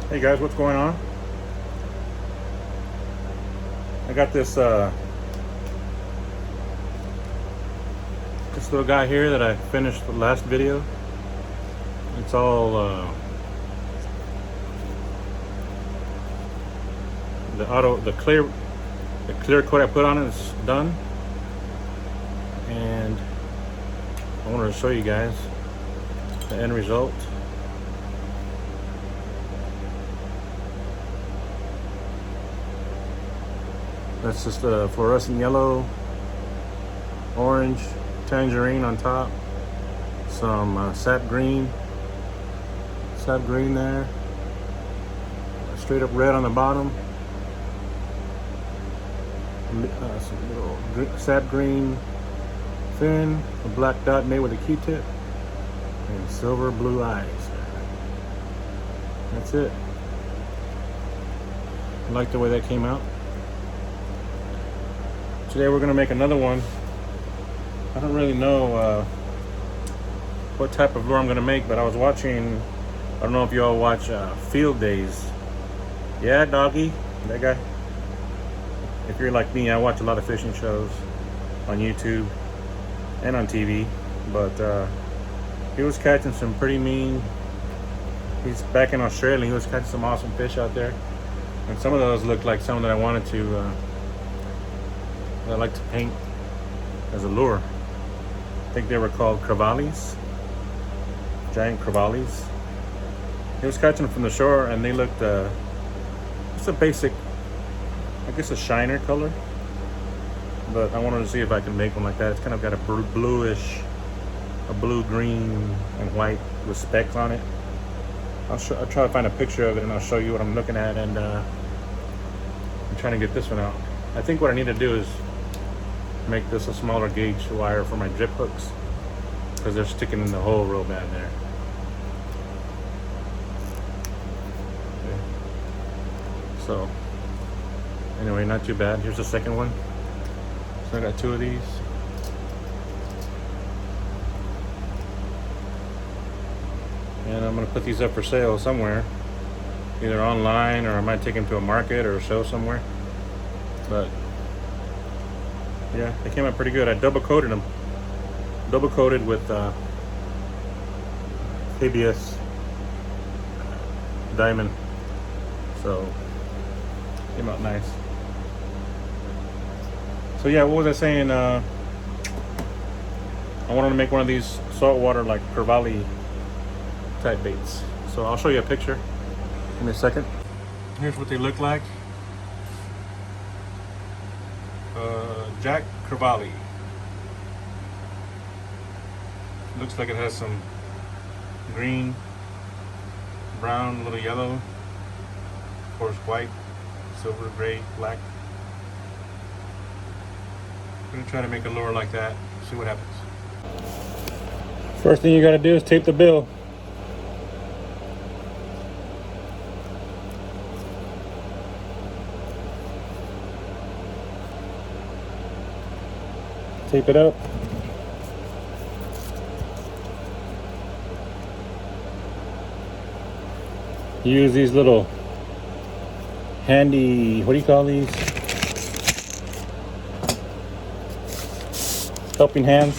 Hey guys, what's going on? I got this little guy here that I finished the last video. It's all the clear coat I put on it is done, and I wanted to show you guys the end result. That's just a fluorescent yellow, orange, tangerine on top, some sap green there, straight up red on the bottom, some little sap green fin, a black dot made with a Q-tip, and silver blue eyes. That's it. I like the way that came out. Today we're going to make another one. I don't really know what type of lure I'm going to make, but I was watching, I don't know if you all watch Field Days. Yeah, doggy, that guy. If you're like me, I watch a lot of fishing shows on YouTube and on TV, but he was catching some pretty mean, he's back in Australia, he was catching some awesome fish out there, and some of those looked like some that I wanted to I like to paint as a lure. I think they were called crevalles, giant crevalles. He was catching them from the shore, and they looked it's a basic, I guess, a shiner color, but I wanted to see if I can make one like that. It's kind of got a bluish, a blue, green, and white with specks on it. I'll try to find a picture of it, and I'll show you what I'm looking at. And I'm trying to get this one out. I think what I need to do is make this a smaller gauge wire for my drip hooks, because they're sticking in the hole real bad there. Okay. So anyway, not too bad. Here's the second one. So I got two of these. And I'm gonna put these up for sale somewhere, either online, or I might take them to a market or a show somewhere. But yeah, they came out pretty good. I double coated them. Double coated with KBS diamond. So came out nice. So yeah, what was I saying? I wanted to make one of these saltwater, like crevalle type baits. So I'll show you a picture. Give me a second. Here's what they look like. Jack crevalle. Looks like it has some green, brown, a little yellow, of course white, silver, gray, black. I'm gonna try to make a lure like that, see what happens. First thing you gotta do is tape the bill. Tape it up. Use these little handy, what do you call these? Helping hands.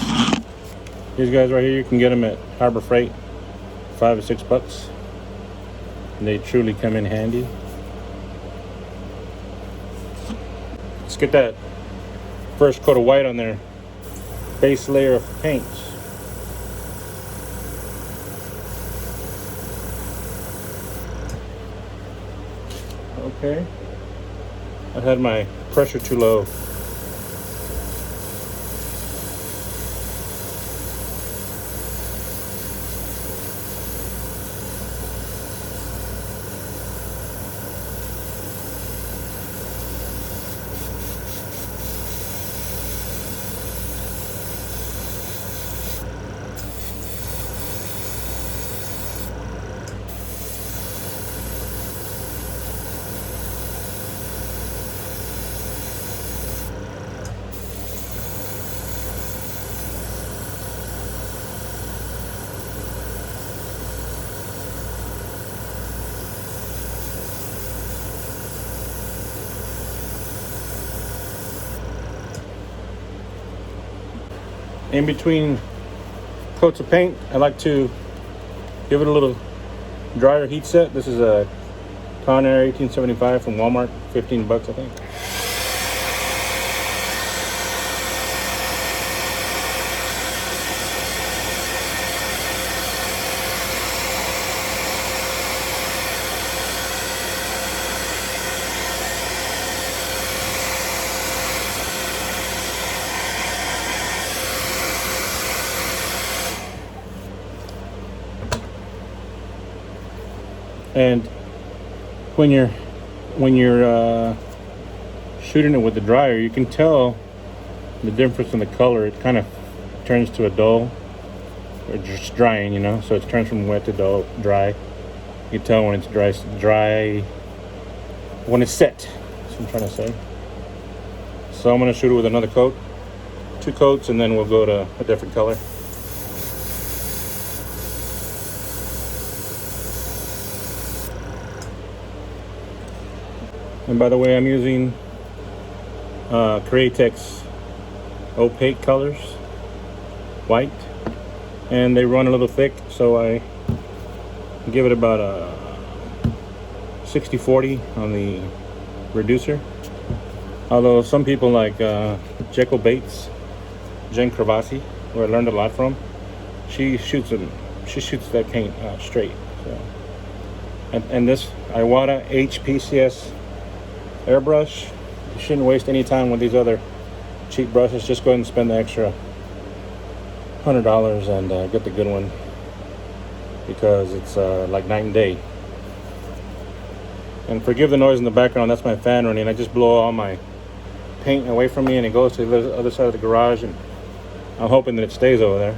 These guys right here, you can get them at Harbor Freight, $5 or $6. And they truly come in handy. Let's get that first coat of white on there. Base layer of paint. Okay. I had my pressure too low. in between coats of paint, I like to give it a little dryer heat set. This is a Conair 1875 from Walmart, 15 bucks I think. And when you're shooting it with the dryer, you can tell the difference in the color. It kind of turns to a dull, or just drying, you know. So it turns from wet to dull, dry. You can tell when it's dry when it's set. That's what I'm trying to say. So I'm gonna shoot it with another coat, 2 coats, and then we'll go to a different color. And by the way, I'm using Crankbait opaque colors, white, and they run a little thick, so I give it about a 60-40 on the reducer. Although some people like Jekyll Bates, Jen Cravasi, who I learned a lot from, she shoots that paint straight. So, and this Iwata HPCS airbrush, you shouldn't waste any time with these other cheap brushes. Just go ahead and spend the extra $100 and get the good one, because it's like night and day. And forgive the noise in the background, that's my fan running. I just blow all my paint away from me and it goes to the other side of the garage, and I'm hoping that it stays over there.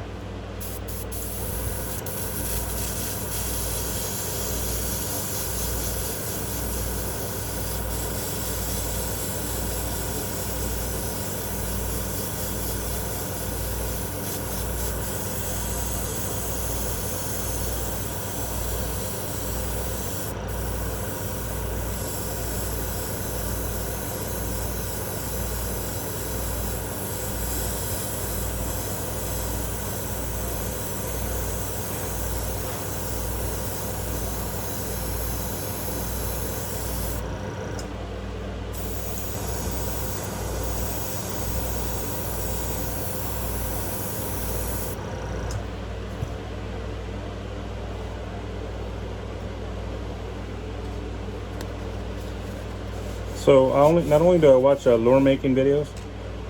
So not only do I watch lure making videos,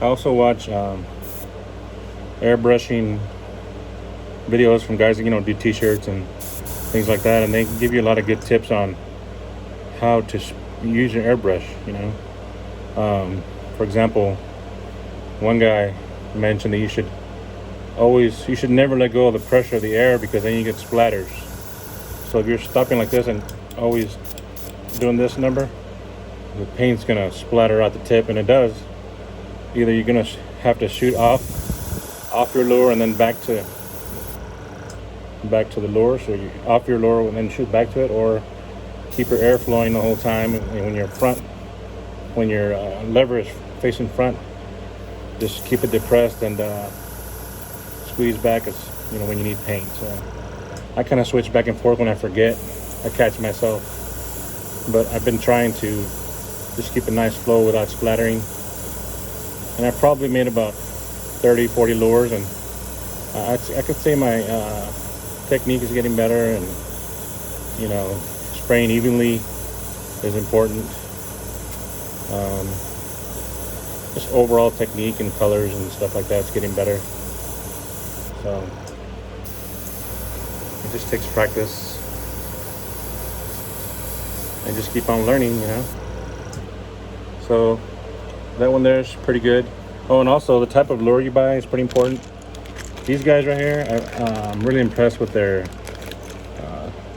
I also watch airbrushing videos from guys that, you know, do t-shirts and things like that, and they give you a lot of good tips on how to use your airbrush, you know. For example, one guy mentioned that you should never let go of the pressure of the air, because then you get splatters. So if you're stopping like this and always doing this number, the paint's gonna splatter out the tip, and it does. Either you're gonna have to shoot off your lure and then back to the lure, so you off your lure and then shoot back to it, or keep your air flowing the whole time. And when your lever is facing front, just keep it depressed and squeeze back, as you know, when you need paint. So I kind of switch back and forth. When I forget, I catch myself, but I've been trying to just keep a nice flow without splattering. And I probably made about 30-40 lures, and I could say my technique is getting better, and you know, spraying evenly is important. Just overall technique and colors and stuff like that is getting better. So it just takes practice and just keep on learning, you know. So that one there is pretty good. Oh, and also the type of lure you buy is pretty important. These guys right here, I'm really impressed with their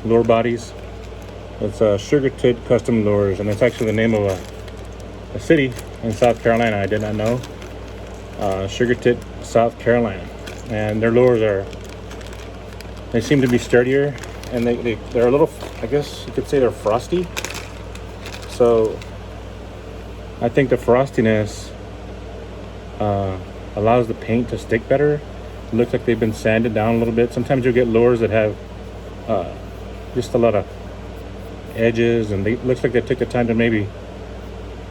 lure bodies. It's Sugar Tit Custom Lures, and it's actually the name of a city in South Carolina. I did not know. Sugar Tit, South Carolina. And their lures they seem to be sturdier, and they're a little, I guess you could say they're frosty. So I think the frostiness allows the paint to stick better looks like they've been sanded down a little bit. Sometimes you'll get lures that have just a lot of edges, and they looks like they took the time to maybe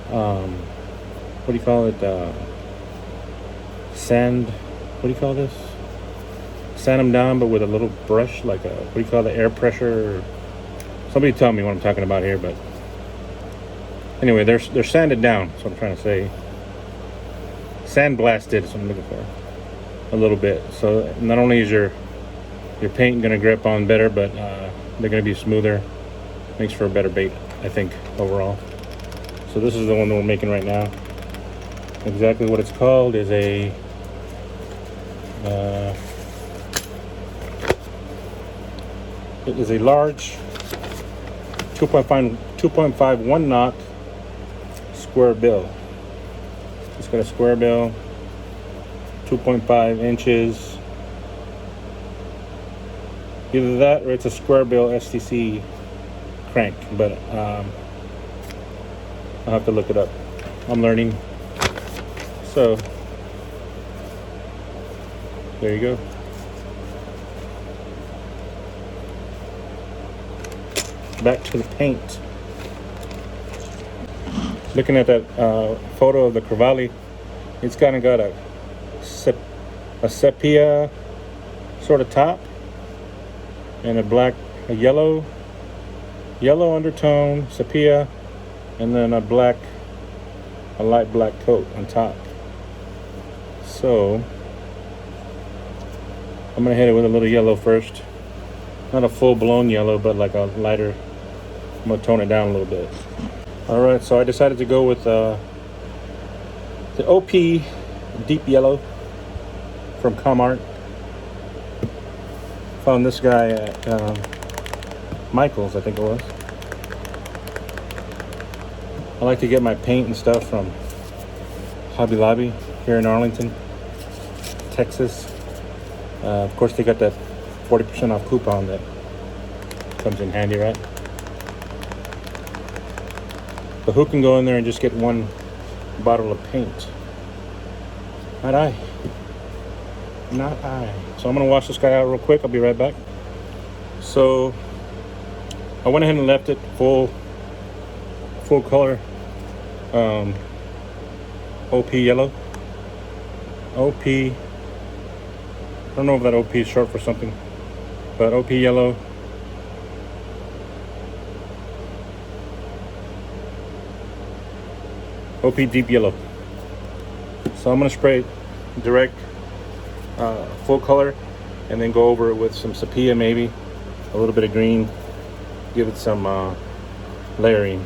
what do you call it, sand, what do you call this, sand them down, but with a little brush, like a, what do you call it, air pressure? Somebody tell me what I'm talking about here. But anyway, they're sanded down. That's what I'm trying to say. Sand blasted is what I'm looking for, a little bit. So not only is your paint gonna grip on better, but they're gonna be smoother. Makes for a better bait, I think, overall. So this is the one that we're making right now. Exactly what it's called is a it is a large 2.5 1 knot square bill. It's got a square bill, 2.5 inches. Either that or it's a square bill STC crank, but I'll have to look it up. I'm learning. So there you go. Back to the paint. Looking at that photo of the Cavalli, it's kind of got a sepia sort of top and a yellow undertone, sepia, and then a light black coat on top. So I'm gonna hit it with a little yellow first. Not a full-blown yellow, but like a lighter. I'm gonna tone it down a little bit. All right, so I decided to go with the OP Deep Yellow from Comart. Found this guy at Michael's, I think it was. I like to get my paint and stuff from Hobby Lobby here in Arlington, Texas. Of course, they got that 40% off coupon that comes in handy, right? But who can go in there and just get one bottle of paint? Not I. Not I. So I'm gonna wash this guy out real quick. I'll be right back. So I went ahead and left it full color, OP yellow. OP, I don't know if that OP is short for something, but OP yellow. OP Deep Yellow. So I'm gonna spray direct full color and then go over it with some sepia, maybe a little bit of green, give it some layering.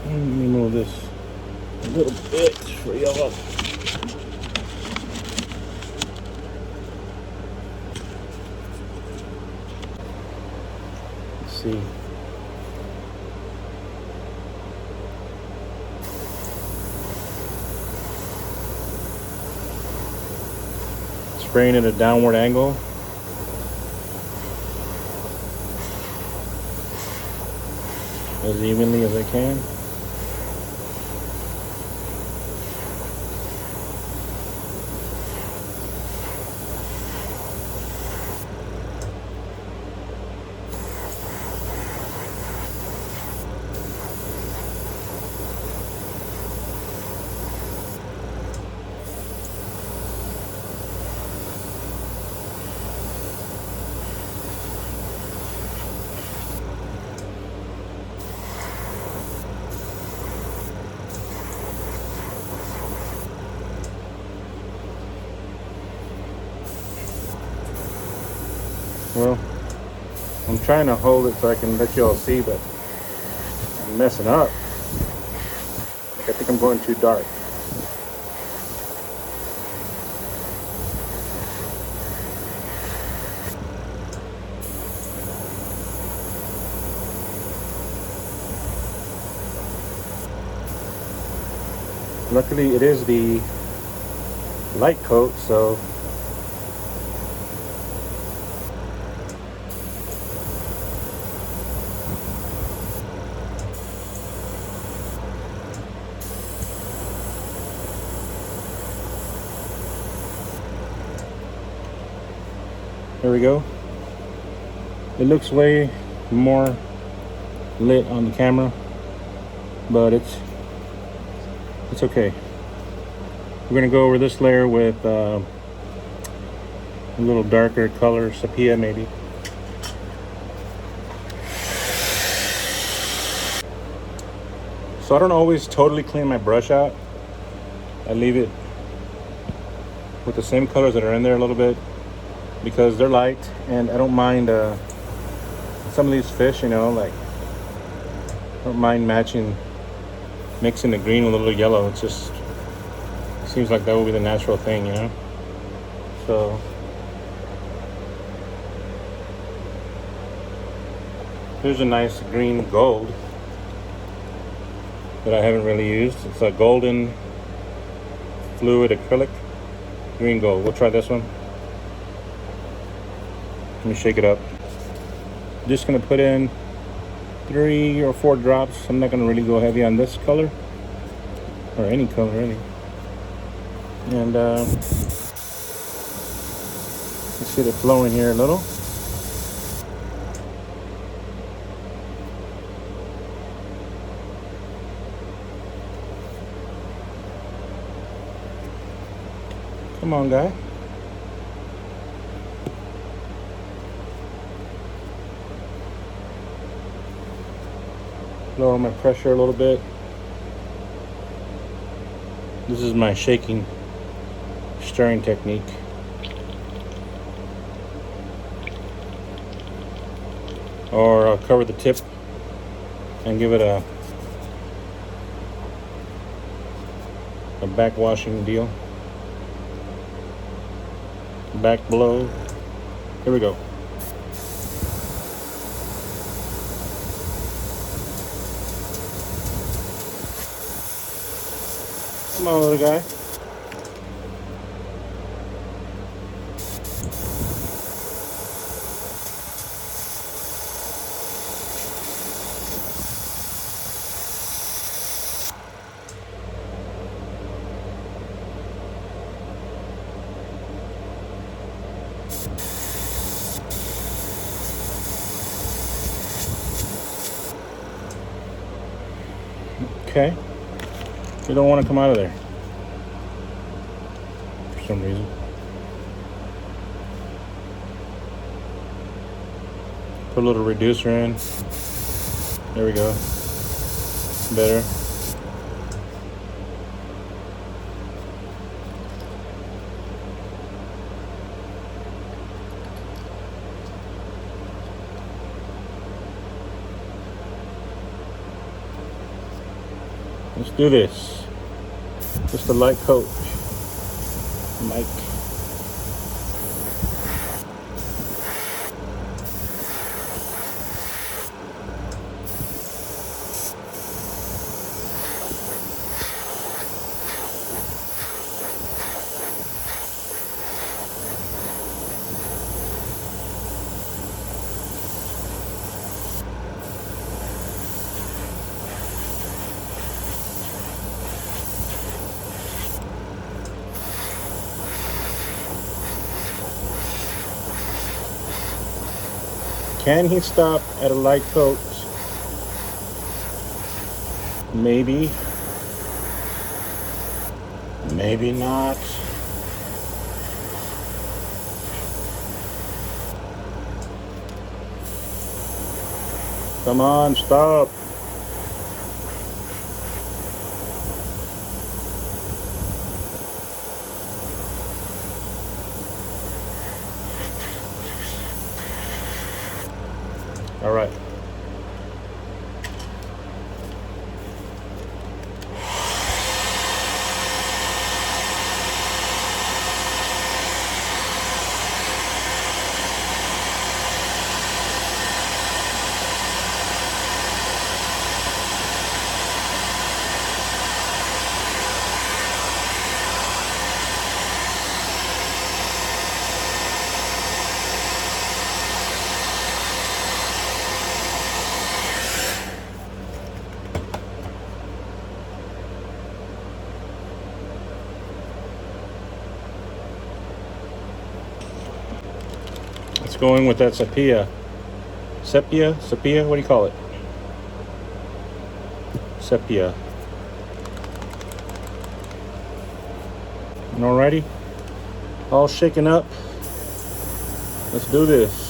Let me move this a little bit for y'all. Let's see. Spraying at a downward angle. As evenly as I can. Well, I'm trying to hold it so I can let you all see, but I'm messing up. I think I'm going too dark. Luckily, it is the light coat, so there we go. It looks way more lit on the camera, but it's okay. We're gonna go over this layer with a little darker color, sepia maybe. So I don't always totally clean my brush out. I leave it with the same colors that are in there a little bit because they're light, and I don't mind some of these fish, you know, like I don't mind mixing the green with a little yellow. It's just seems like that would be the natural thing, you know. So here's a nice green gold that I haven't really used. It's a golden fluid acrylic green gold. We'll try this one. Let me shake it up. Just gonna put in 3 or 4 drops. I'm not gonna really go heavy on this color or any color really. And let's get it flowing here a little. Come on, guy. Lower my pressure a little bit. This is my shaking, stirring technique. Or I'll cover the tip and give it a backwashing deal. Back blow. Here we go. Come on, little guy. Okay. You don't want to come out of there for some reason. Put a little reducer in. There we go. Better. Let's do this. Just a light coat. Mike. Can he stop at a light coat? Maybe. Maybe not. Come on, stop. All right. Let's go in with that sepia. Sepia? What do you call it? Sepia. And alrighty, all shaken up. Let's do this.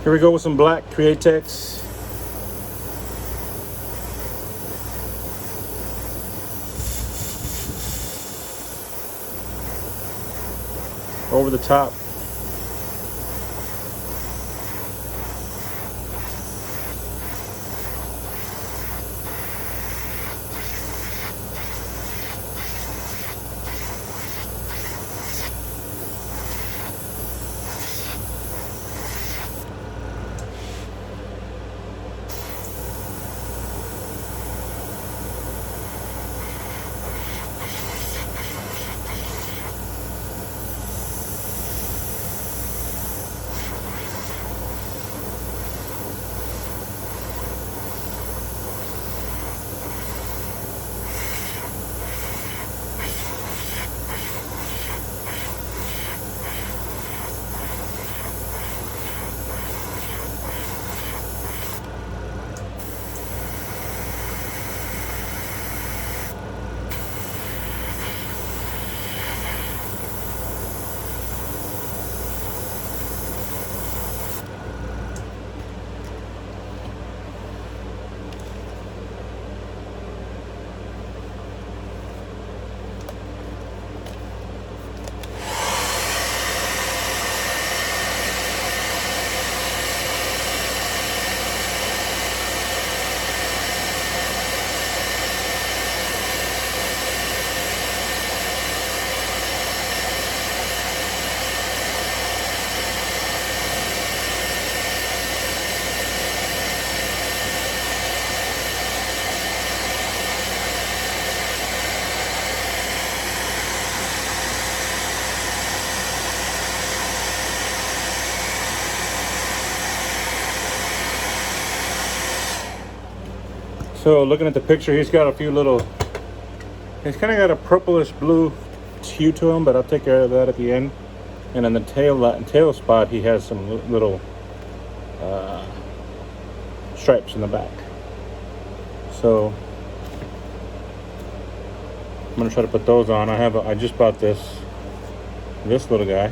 Here we go with some black Createx. Over the top. So looking at the picture, he's got a few little, he's kind of got a purplish blue hue to him, but I'll take care of that at the end. And on the tail spot, he has some little stripes in the back. So I'm gonna try to put those on. I just bought this little guy,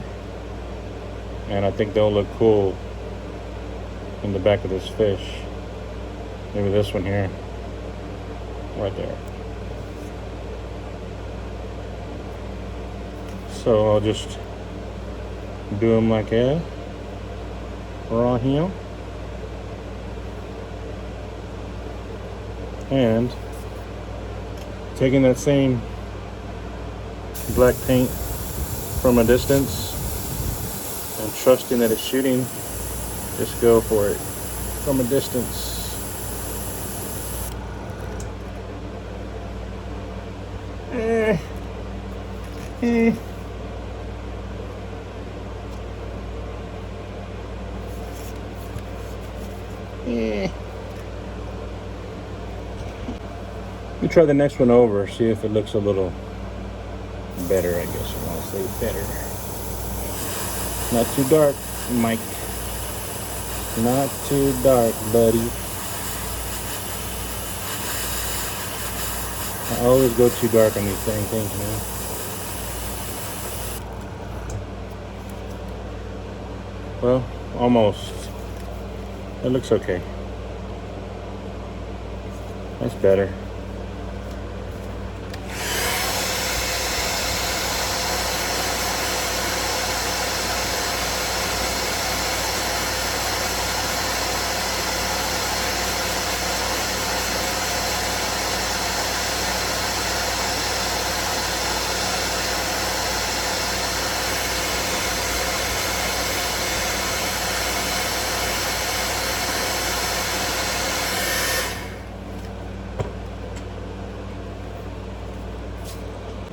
and I think they'll look cool in the back of this fish. Maybe this one here, right there. So I'll just do them like that, raw here, and taking that same black paint from a distance and trusting that it's shooting, just go for it from a distance. We try the next one over, see if it looks a little better, I guess you want to say better. Not too dark, Mike. Not too dark, buddy. I always go too dark on these dang things, man. Well, almost. It looks okay. That's better.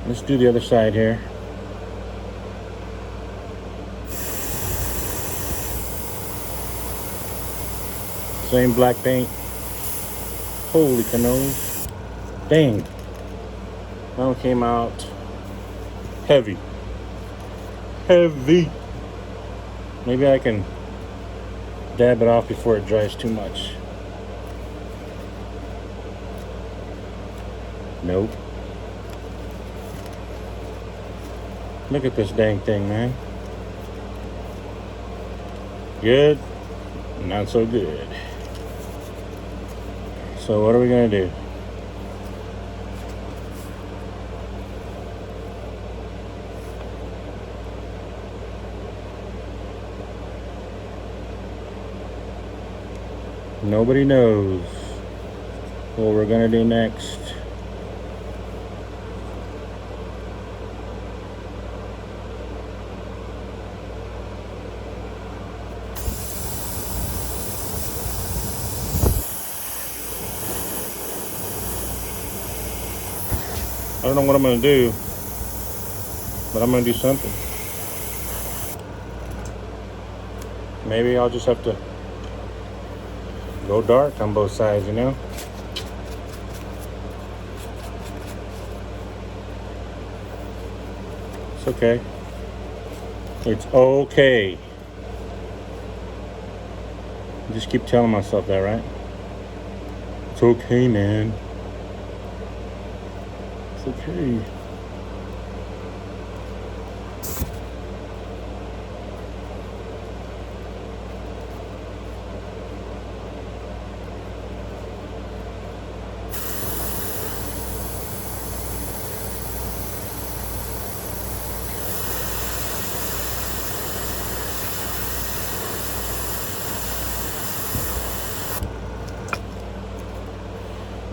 Let's do the other side here. Same black paint. Holy cannoli. Dang. That one came out heavy. Heavy. Maybe I can dab it off before it dries too much. Nope. Look at this dang thing, man. Good, not so good. So what are we gonna do? Nobody knows what we're gonna do next. I don't know what I'm going to do, but I'm going to do something. Maybe I'll just have to go dark on both sides, you know? It's okay. It's okay. I just keep telling myself that, right? It's okay, man. It's okay.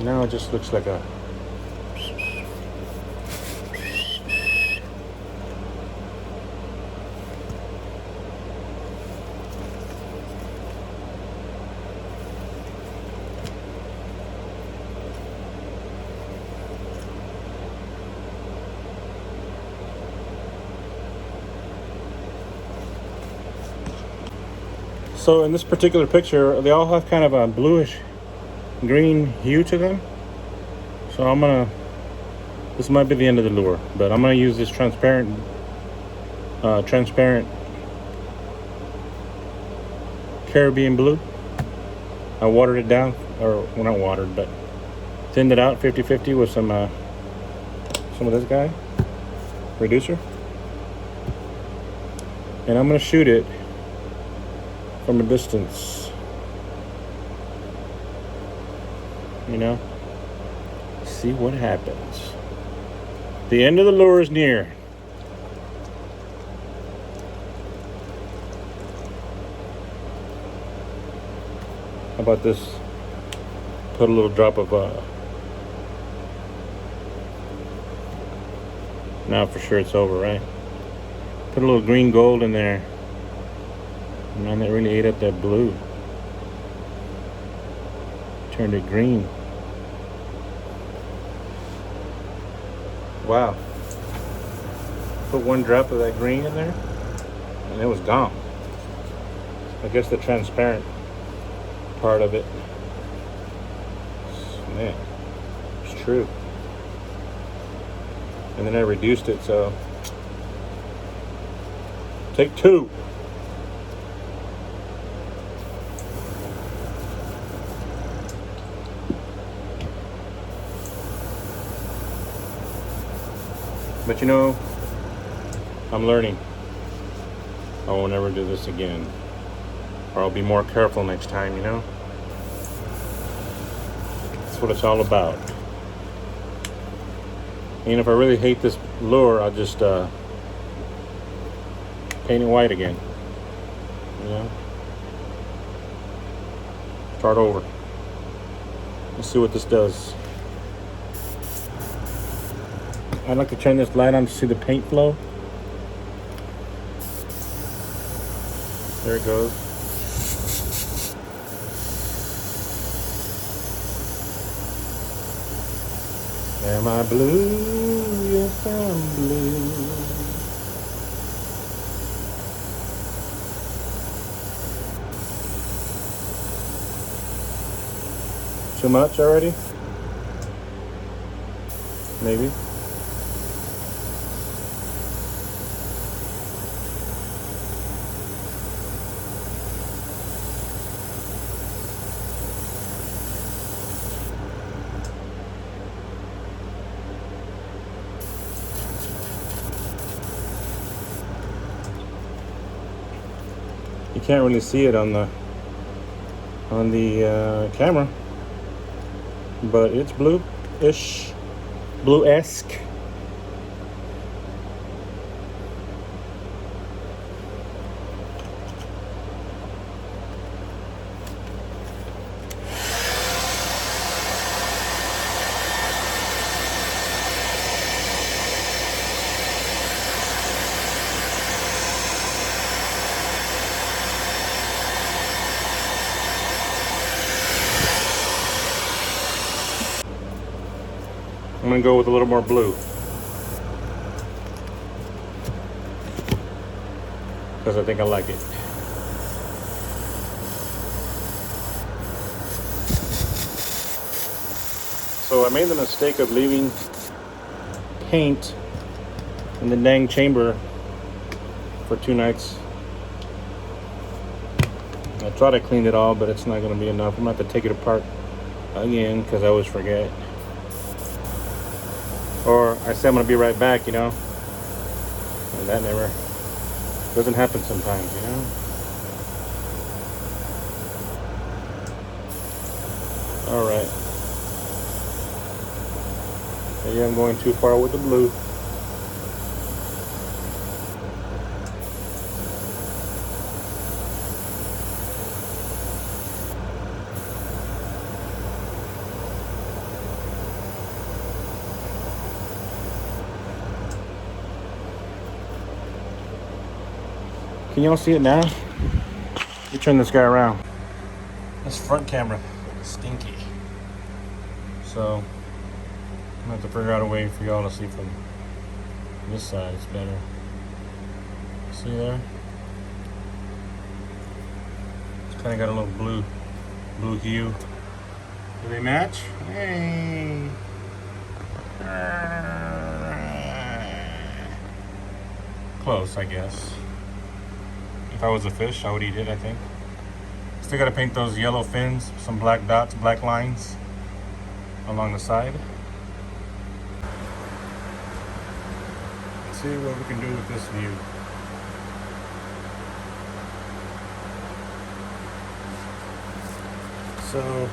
Now it just looks like a So in this particular picture, they all have kind of a bluish green hue to them. So I'm gonna, this might be the end of the lure, but I'm gonna use this transparent Caribbean blue. I watered it down, or well, not watered, but thinned it out 50-50 with some of this guy, reducer. And I'm gonna shoot it from a distance, you know, see what happens. The end of the lure is near. How about this? Put a little drop of now for sure it's over, right? Put a little green gold in there. Man, that really ate up that blue. Turned it green. Wow. Put one drop of that green in there and it was gone. I guess the transparent part of it. Man, it's true. And then I reduced it, so take two. But you know, I'm learning. I won't ever do this again. Or I'll be more careful next time, you know? That's what it's all about. And if I really hate this lure, I'll just paint it white again. You know? Start over. Let's see what this does. I'd like to turn this light on to see the paint flow. There it goes. Am I blue? Yes, I'm blue. Too much already? Maybe. You can't really see it on the camera, but it's blue-ish, blue-esque. I'm gonna go with a little more blue because I think I like it. So I made the mistake of leaving paint in the dang chamber for 2 nights. I tried to clean it all, but it's not gonna be enough. I'm gonna have to take it apart again because I always forget. Or I say I'm gonna be right back, you know, and that never doesn't happen sometimes, you know. All right. Maybe I'm going too far with the blue. Can y'all see it now? Let me turn this guy around. This front camera is stinky. So I'm gonna have to figure out a way for y'all to see from this side. It's better. See there? It's kind of got a little blue hue. Do they match? Hey. Close, I guess. If I was a fish, I would eat it, I think. Still gotta paint those yellow fins, some black dots, black lines along the side. Let's see what we can do with this view. So,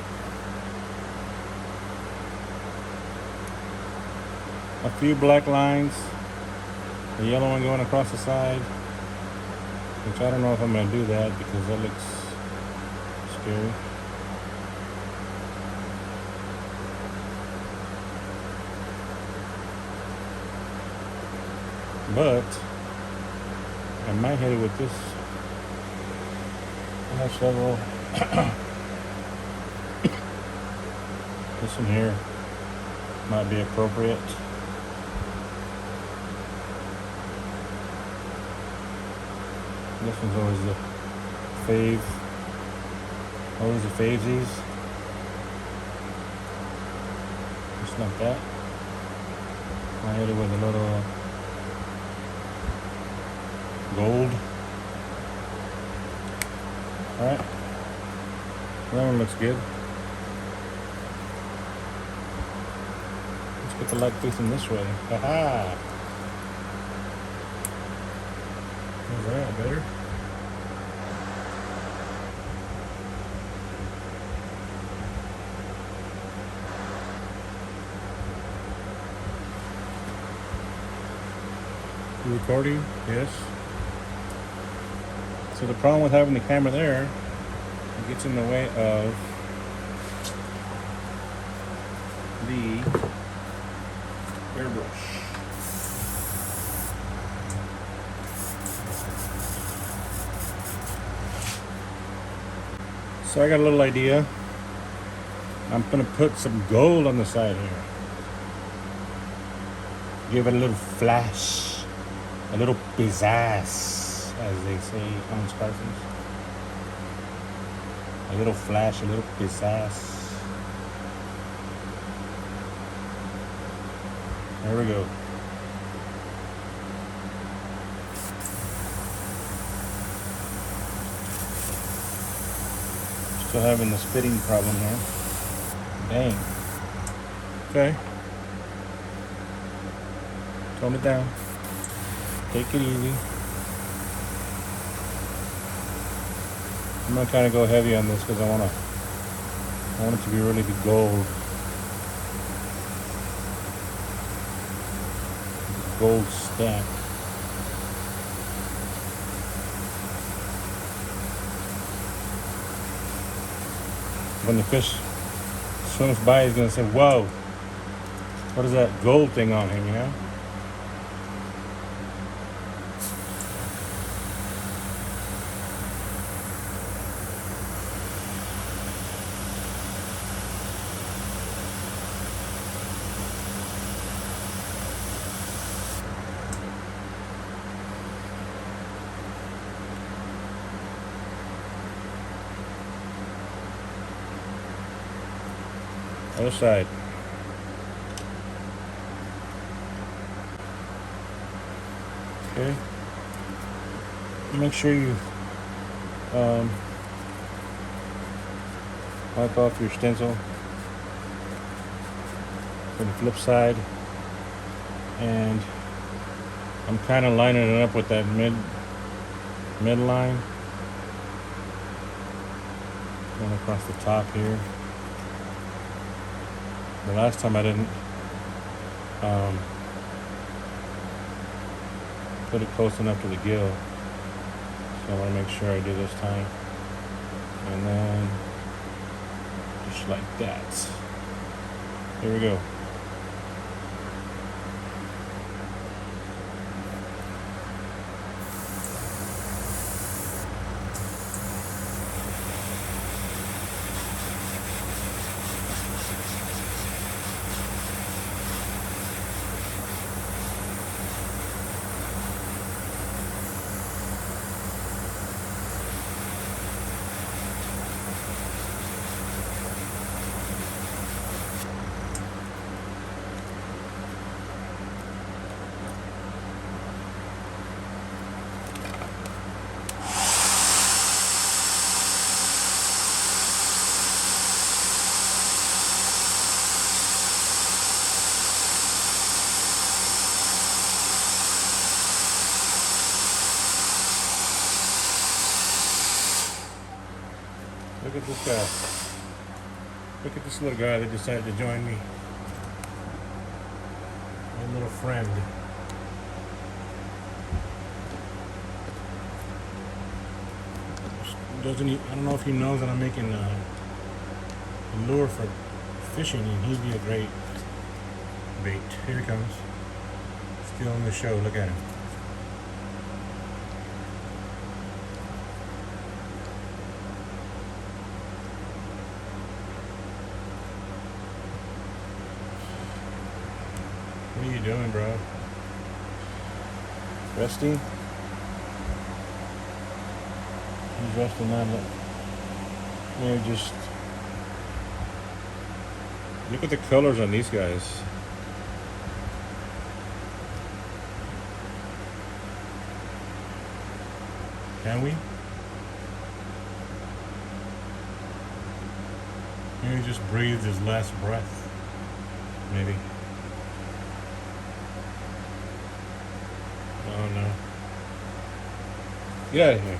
a few black lines, the yellow one going across the side, which I don't know if I'm going to do that because that looks scary. But I might hit it with this shovel. This one here might be appropriate. This one's always the fave. Always the favesies. Just like that. I hit it with a little gold. Alright. That one looks good. Let's get the light facing this way. Haha! Is that better? You recording? Yes. So the problem with having the camera there, it gets in the way of the airbrush. So I got a little idea. I'm gonna put some gold on the side here. Give it a little flash, a little pizzazz, as they say on Scarface. A little flash, a little pizzazz. There we go. Still having the spitting problem here. Dang. Okay. Tone it down. Take it easy. I'm gonna kind of go heavy on this because I want it to be really be gold. Gold stack. When the fish swims by, he's gonna say, "Whoa, what is that gold thing on him?" You know. Other side. Okay. Make sure you wipe off your stencil for the flip side, and I'm kind of lining it up with that midline going across the top here. The last time I didn't put it close enough to the gill, so I want to make sure I do this time. And then just like that. Here we go. Look at this guy. Look at this little guy that decided to join me. My little friend. Doesn't he? I don't know if he knows that I'm making a lure for fishing, and he'd be a great bait. Here he comes. Still on the show. Look at him. What are you doing, bro? Resting? He's resting on it. They're just... Look at the colors on these guys. Can we? Maybe just breathe his last breath. Maybe. Oh no. Get out of here.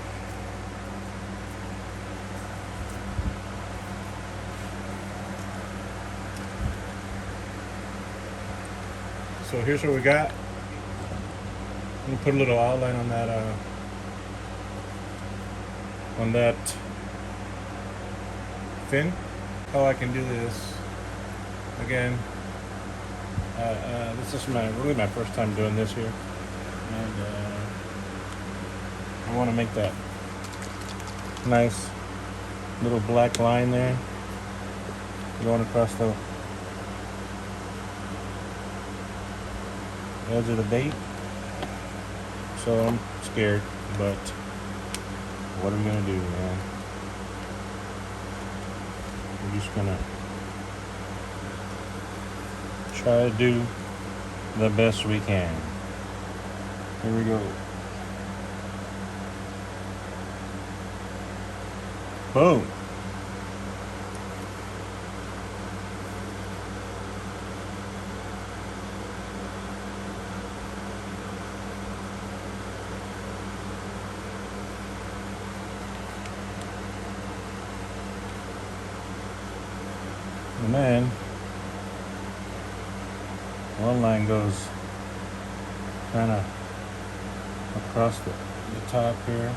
So here's what we got. I'm gonna put a little outline on that fin. How I can do this again. This is really my first time doing this here, and I want to make that nice little black line there going across the edge of the bait. So I'm scared, but what are we gonna do, man? We're just gonna try to do the best we can. Here we go. Boom. And then one line goes kind of across the top here.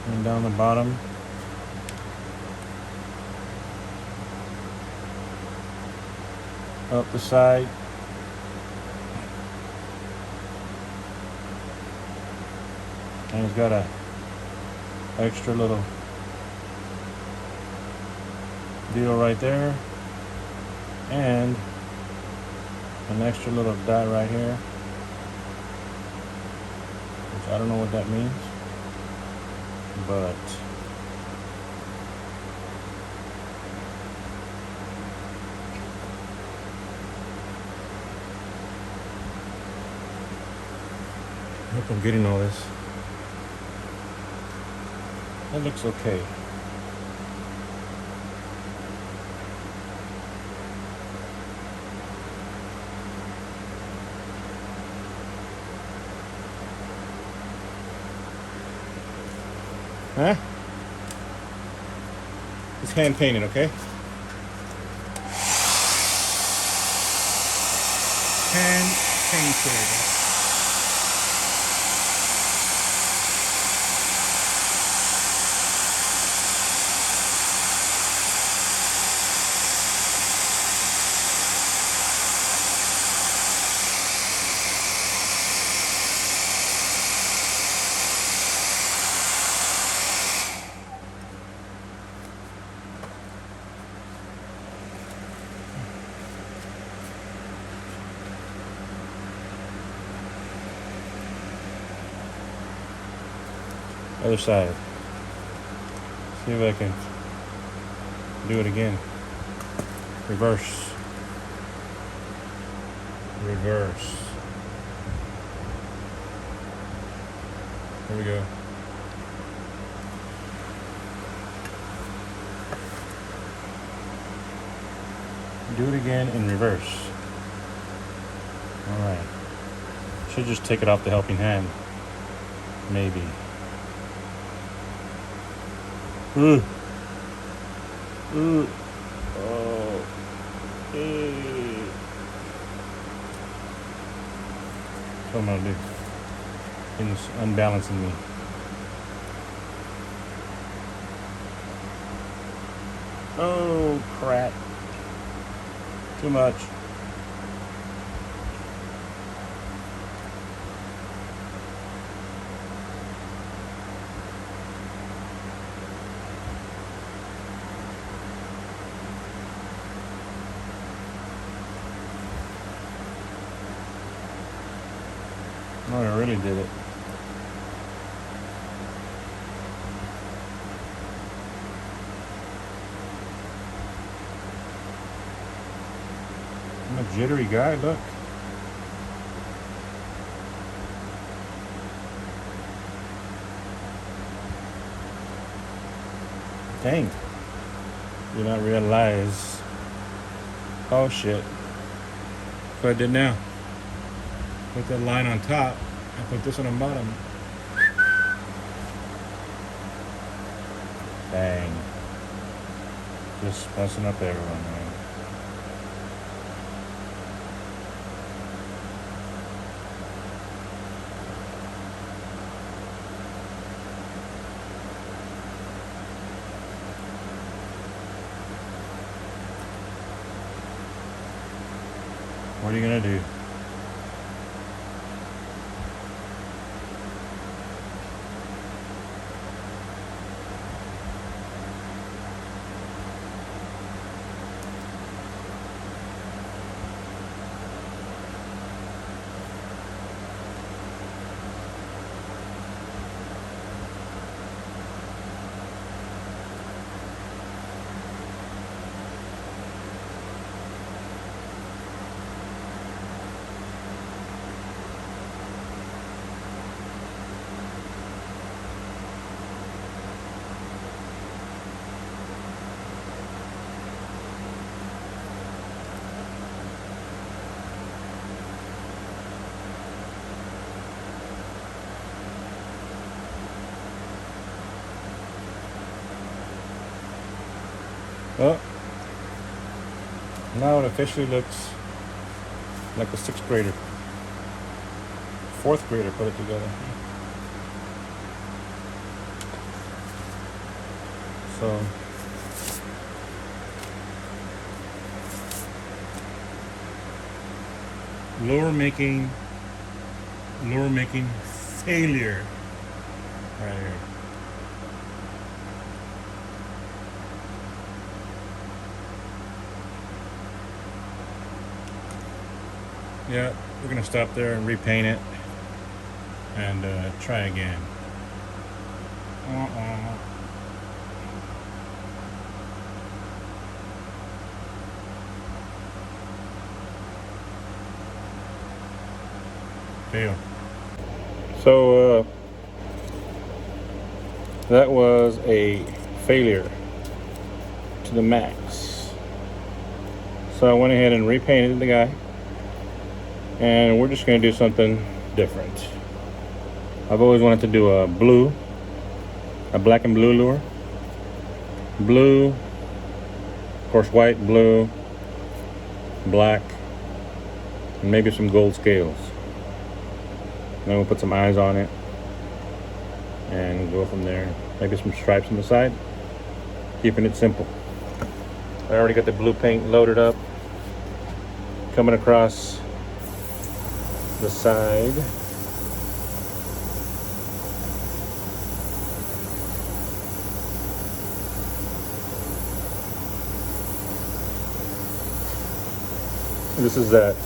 And down the bottom. Up the side. And it's got a extra little deal right there, and an extra little dot right here, which I don't know what that means, but I hope I'm getting all this. That looks okay. Huh? It's hand painted, okay? Hand painted. Other side. See if I can do it again. Reverse. Reverse. Here we go. Do it again in reverse. Alright. Should just take it off the helping hand. maybe. Ooh. Ooh. Oh. Hey. What am I gonna do? Things unbalancing me. Oh crap. Too much. Oh, I really did it. I'm a jittery guy, look. Dang. Did not realize. Oh shit. What I did now. Put that line on top and put this on the bottom. Dang. Just messing up everyone, man. What are you gonna do? Well, now it officially looks like a 6th grader. 4th grader put it together. So lure making failure right here. Yeah, we're gonna stop there and repaint it and try again. Fail. So that was a failure to the max. So I went ahead and repainted the guy. And we're just going to do something different. I've always wanted to do a black and blue lure. Blue, of course white, blue, black, and maybe some gold scales. Then we'll put some eyes on it and go from there. Maybe some stripes on the side, keeping it simple. I already got the blue paint loaded up, coming across the side. This is that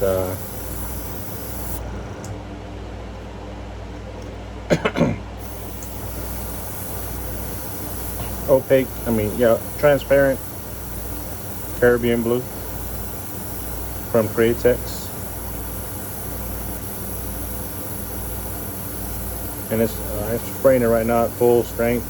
opaque, transparent Caribbean blue from Createx. And it's I'm spraying it right now at full strength.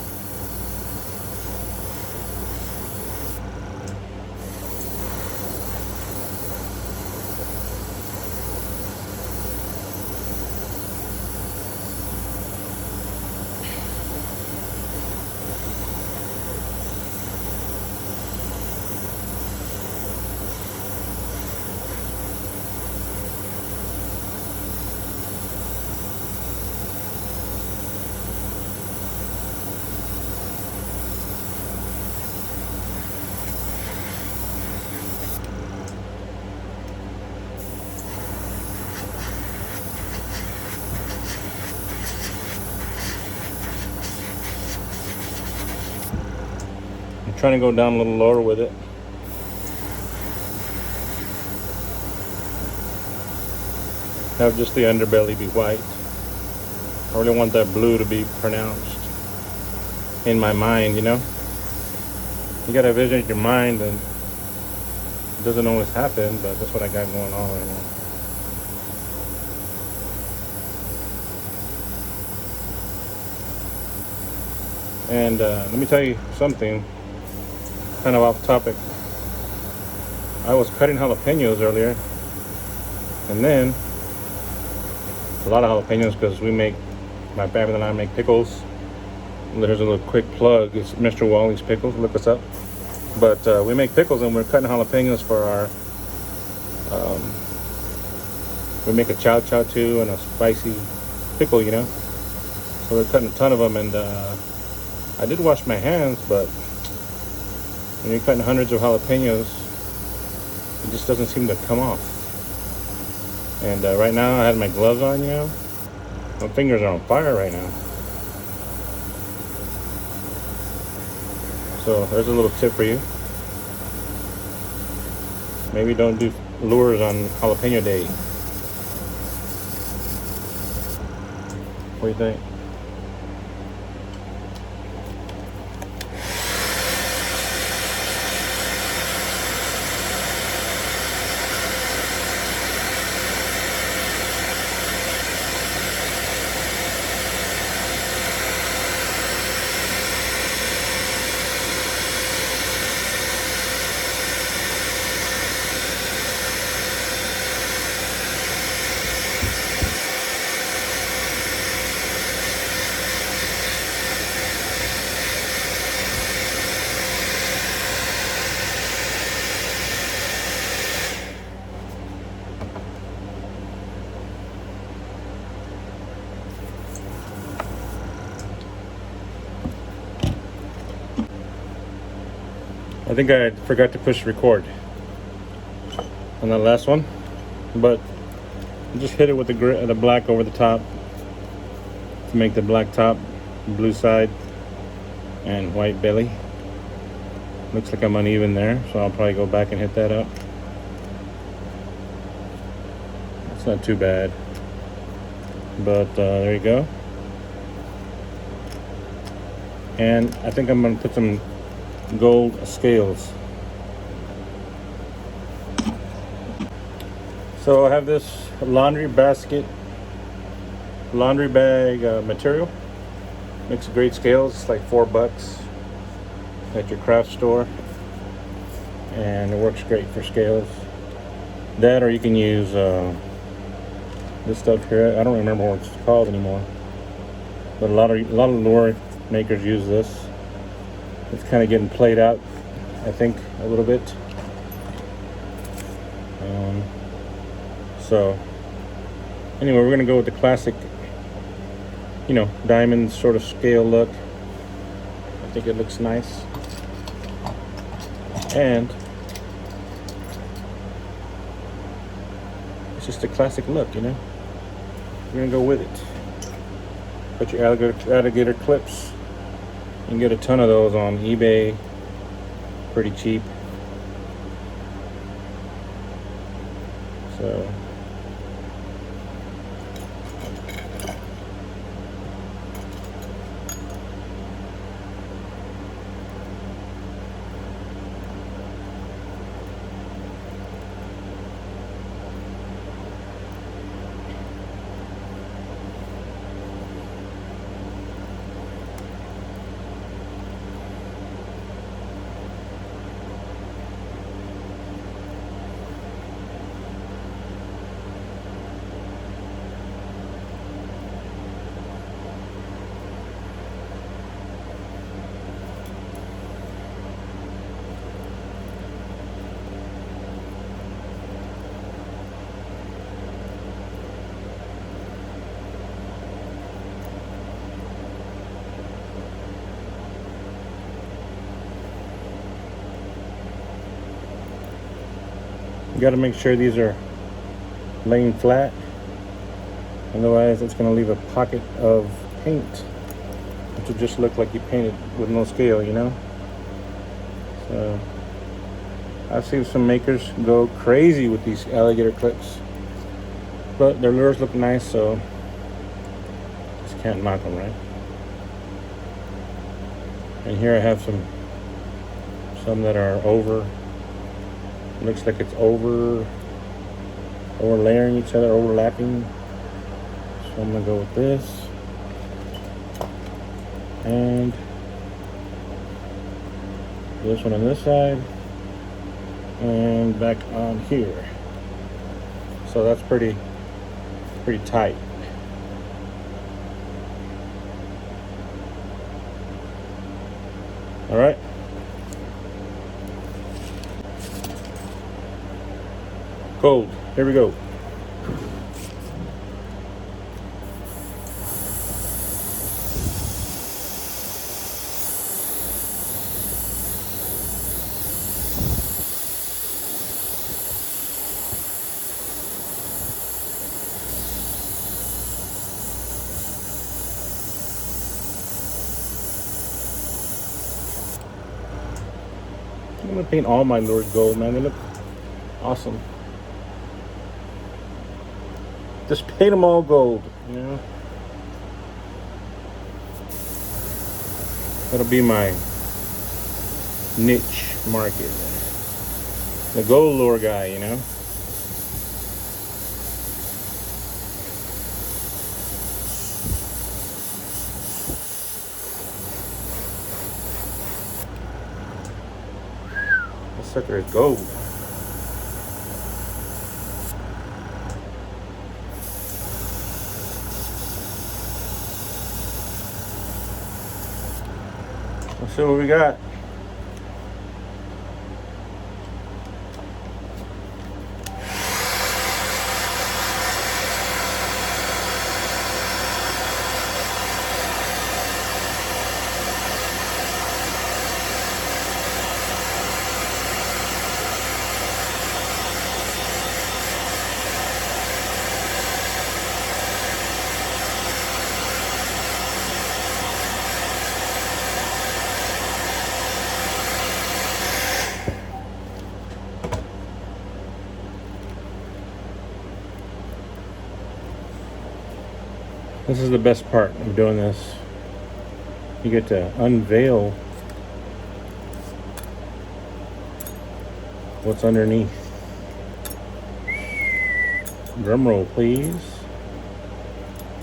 trying to go down a little lower with it. Have just the underbelly be white. I really want that blue to be pronounced in my mind, you know? You gotta vision your mind, and it doesn't always happen, but that's what I got going on right now. And let me tell you something, kind of off topic. I was cutting jalapenos earlier, and then a lot of jalapenos because my family and I make pickles. There's a little quick plug. It's Mr. Wally's Pickles. Look us up. But we make pickles, and we're cutting jalapenos for our. We make a chow chow too, and a spicy pickle, you know. So we're cutting a ton of them, and I did wash my hands, but when you're cutting hundreds of jalapenos, it just doesn't seem to come off. And right now I had my gloves on, you know. My fingers are on fire right now. So there's a little tip for you. Maybe don't do lures on jalapeno day. What do you think? I think I forgot to push record on that last one, but just hit it with the black over the top to make the black top, blue side, and white belly. Looks like I'm uneven there, so I'll probably go back and hit that up. It's not too bad, but there you go. And I think I'm going to put some gold scales. So I have this laundry bag material. Makes great scales. It's like $4 at your craft store, and it works great for scales. That, or you can use this stuff here. I don't remember what it's called anymore, but a lot of lure makers use this. It's kind of getting played out, I think, a little bit. So anyway, we're gonna go with the classic, you know, diamond sort of scale look. I think it looks nice, and it's just a classic look, you know. We're gonna go with it. Put your alligator clips. You can get a ton of those on eBay, pretty cheap. So you got to make sure these are laying flat, otherwise it's going to leave a pocket of paint, which will just look like you painted with no scale, you know. So I've seen some makers go crazy with these alligator clips, but their lures look nice, so just can't knock them, right? And here I have some that are over. Looks like it's over layering each other, overlapping. So I'm gonna go with this, and this one on this side, and back on here. So that's pretty tight. All right. Cold. Here we go. I'm gonna paint all my lures gold, man. They look awesome. Just paint them all gold, you know? That'll be my niche market. The gold lure guy, you know? This sucker is gold. Let's see what we got. This is the best part of doing this. You get to unveil what's underneath. Drum roll, please.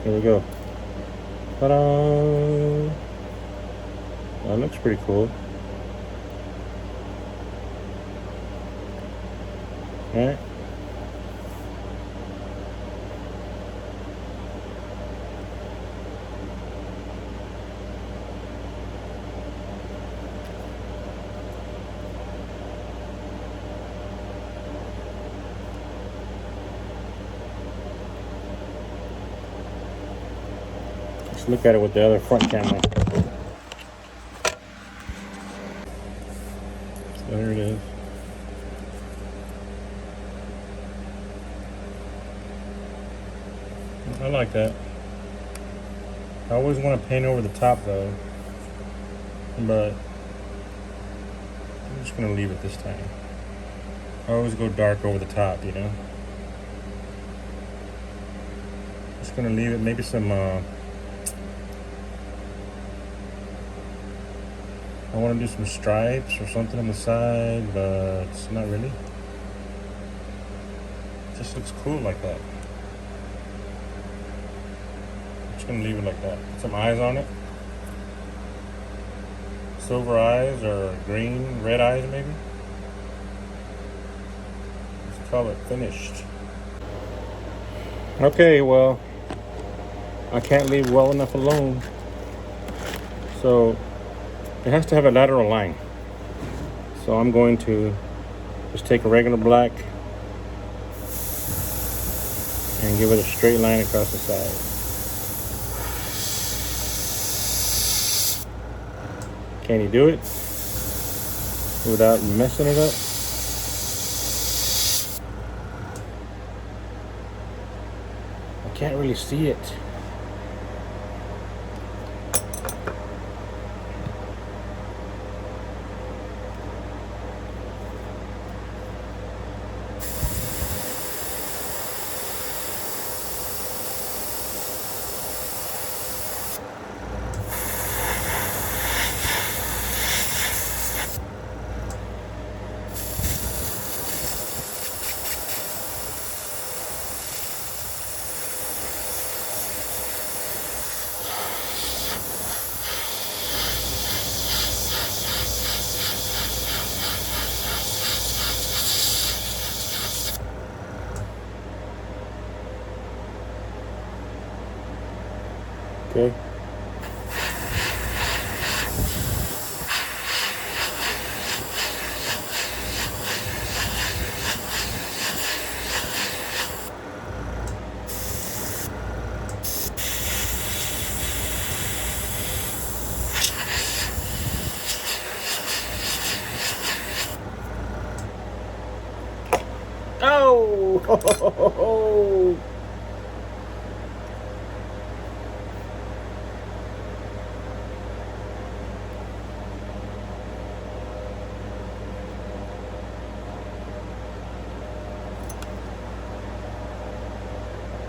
Here we go. Ta-da! That looks pretty cool. All right. Let's look at it with the other front camera. There it is. I like that. I always want to paint over the top though, but I'm just going to leave it this time. I always go dark over the top, you know. Just going to leave it, maybe some I want to do some stripes or something on the side, but it's not really. It just looks cool like that. I'm just going to leave it like that. Put some eyes on it. Silver eyes or green, red eyes maybe. Let's call it finished. Okay, well, I can't leave well enough alone. So it has to have a lateral line. So I'm going to just take a regular black and give it a straight line across the side. Can you do it without messing it up? I can't really see it. Oh.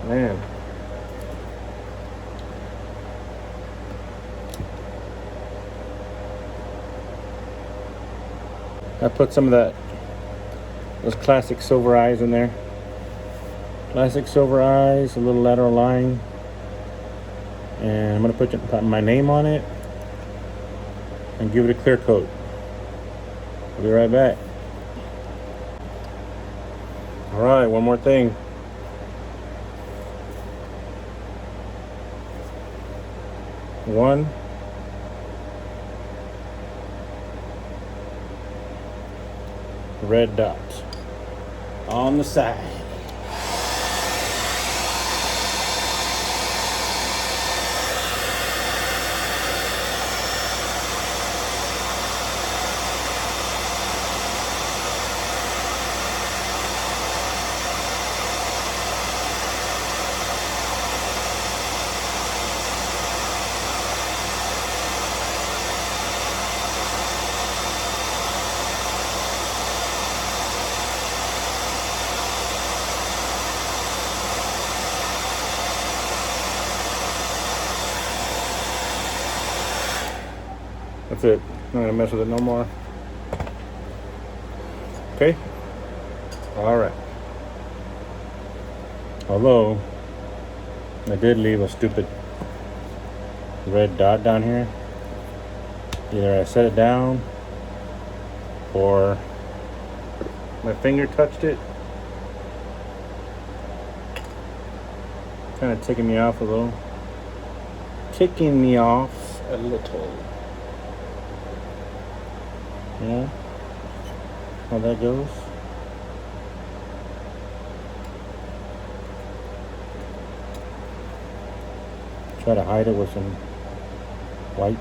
Man. I put some of those classic silver eyes in there. Classic silver eyes, a little lateral line. And I'm gonna put my name on it and give it a clear coat. I'll be right back. All right, one more thing. One. Red dot on the side. That's it. I'm not gonna mess with it no more. Okay. All right. Although I did leave a stupid red dot down here. Either I set it down or my finger touched it. Kind of ticking me off a little. Ticking me off a little. Yeah, how that goes. Try to hide it with some white.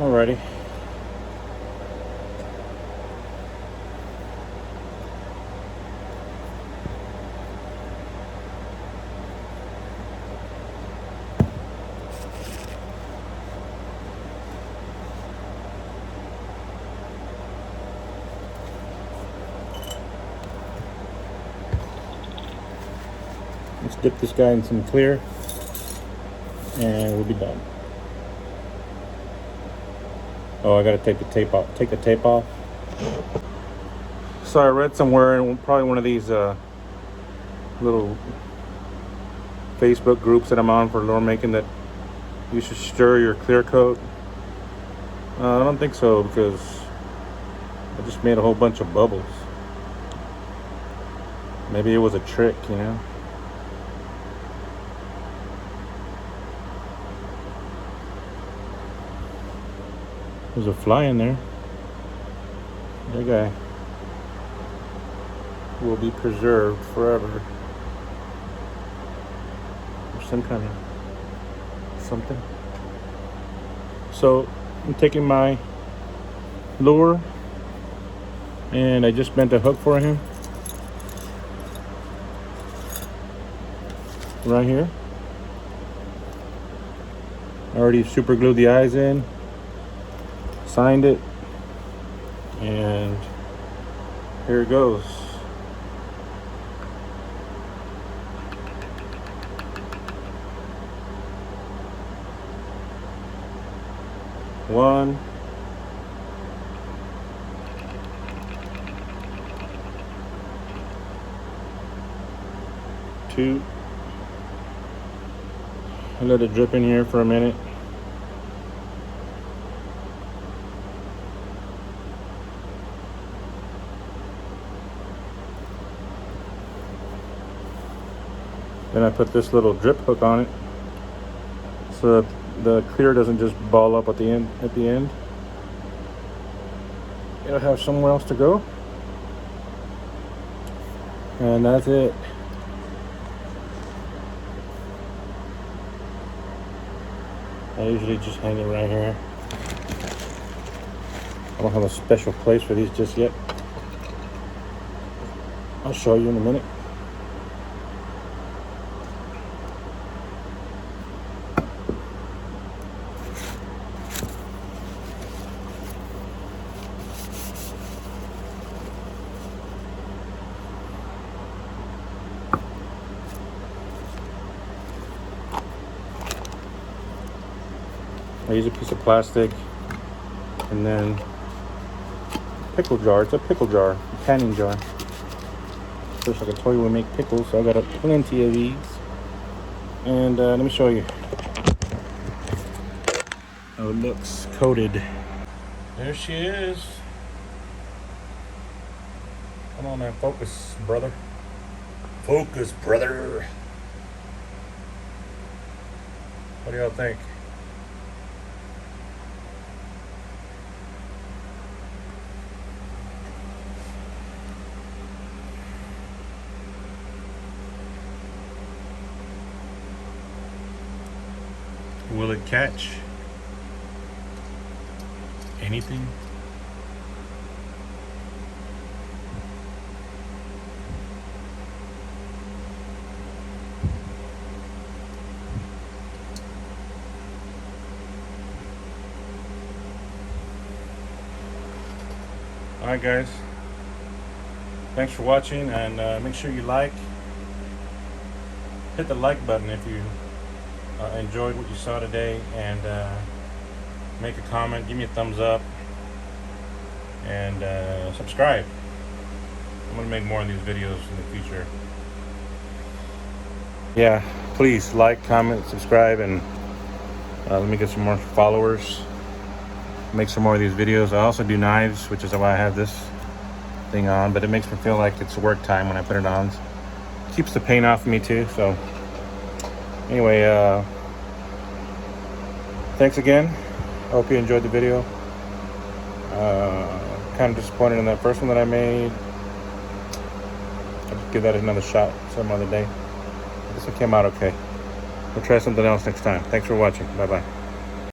Alrighty. Let's dip this guy in some clear and we'll be done. Oh, I gotta take the tape off. Take the tape off. So I read somewhere in probably one of these little Facebook groups that I'm on for lure making that you should stir your clear coat. I don't think so because I just made a whole bunch of bubbles. Maybe it was a trick, you know. There's a fly in there. That guy will be preserved forever. Or some kind of something. So I'm taking my lure and I just bent a hook for him. Right here. I already super glued the eyes in. Signed it, and here it goes. One, tube. I let it drip in here for a minute. Then I put this little drip hook on it so that the clear doesn't just ball up at the end. It'll have somewhere else to go. And that's it. I usually just hang it right here. I don't have a special place for these just yet. I'll show you in a minute. I use a piece of plastic and then pickle jar. It's a pickle jar, a canning jar. First, like I told you, we make pickles, so I got plenty of these. And let me show you how it looks coated. There she is. Come on, man, focus, brother. Focus, brother. What do y'all think? Will it catch anything? Alright guys, thanks for watching, and make sure you hit the like button if you enjoyed what you saw today, and make a comment, give me a thumbs up, and subscribe. I'm gonna make more of these videos in the future. Yeah, please like, comment, subscribe, and let me get some more followers, make some more of these videos. I also do knives, which is why I have this thing on, but it makes me feel like it's work time when I put it on. Keeps the paint off of me too. So anyway, thanks again. I hope you enjoyed the video. Kind of disappointed in that first one that I made. I'll give that another shot some other day. This one came out okay. We'll try something else next time. Thanks for watching. Bye bye.